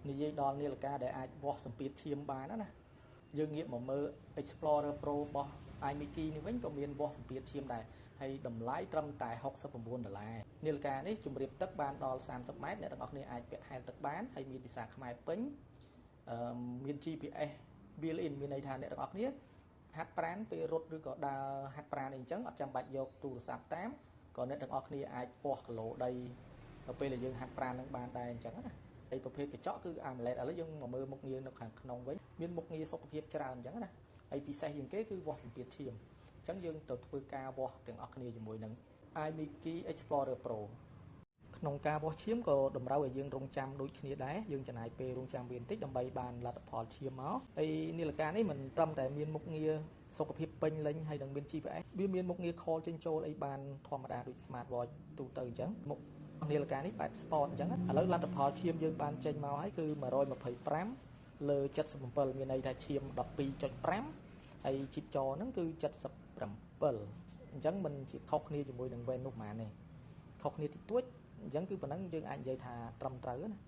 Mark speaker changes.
Speaker 1: និយាយដល់នាឡិកាដែលអាចវាស់សម្ពាធឈាមបានណាយើងងាកមកមើល Explorer Pro របស់ iMiki នេះវិញក៏មានវាស់សម្ពាធឈាមដែរហើយតម្លៃត្រឹមតែ$69នាឡិកានេះជម្រាបទឹកបានដល់30ម៉ែត្រអ្នកទាំងអស់គ្នាអាចពាក់ហែលទឹកបានហើយមានភាសាខ្មែរពេញមាន GPS built-in មានន័យថាអ្នកទាំងអស់គ្នាហាត់ប្រាណពេលរត់ឬក៏ដើរហាត់ប្រាណអីអញ្ចឹងអត់ចាំបាច់យកទូរស័ព្ទតាមក៏អ្នកទាំងអស់គ្នាអាចវាស់គីឡូដីដល់ពេលដែលយើងហាត់ប្រាណនឹងបានដែរអញ្ចឹងណាហើយប្រភេទកញ្ចក់គឺ AMOLED ឥឡូវយើងមកមើលមុខងារនៅខាងក្នុងវិញមានមុខងារសុខភាពច្រើនអញ្ចឹងណាហើយពិសេសជាងគេគឺវាស់សម្ពាធឈាមអញ្ចឹងយើងទៅធ្វើការវាស់ទាំងអស់គ្នាជាមួយនឹង iMiki Explorer Pro ក្នុងការវាស់ឈាមក៏តម្រូវឲ្យយើងរងចាំដូចគ្នាដែរយើងចំណាយពេលរងចាំវាបន្តិចដើម្បីបានលទ្ធផលឈាមមកហើយនាឡិកានេះមិនត្រឹមតែមានមុខងារសុខភាពពេញលេញហើយនឹងមាន GPS វាមានមុខងារ call ចេញចូលអីបានធម្មតាដូច smart watch ទូទៅអញ្ចឹងមុខនាឡិកានេះបែប sport អញ្ចឹងឥឡូវលទ្ធផលឈាមយើងបានចេញមកហើយគឺ125លើ77មានន័យថាឈាម 12.5 ហើយជីបចរហ្នឹងគឺ77អញ្ចឹងមិនជាខុសគ្នាជាមួយនឹង Venus ប៉ុន្មានទេខុសគ្នាតិចតួចអញ្ចឹងគឺប៉ុណ្ណឹងយើងអាចនិយាយថាត្រឹមត្រូវណា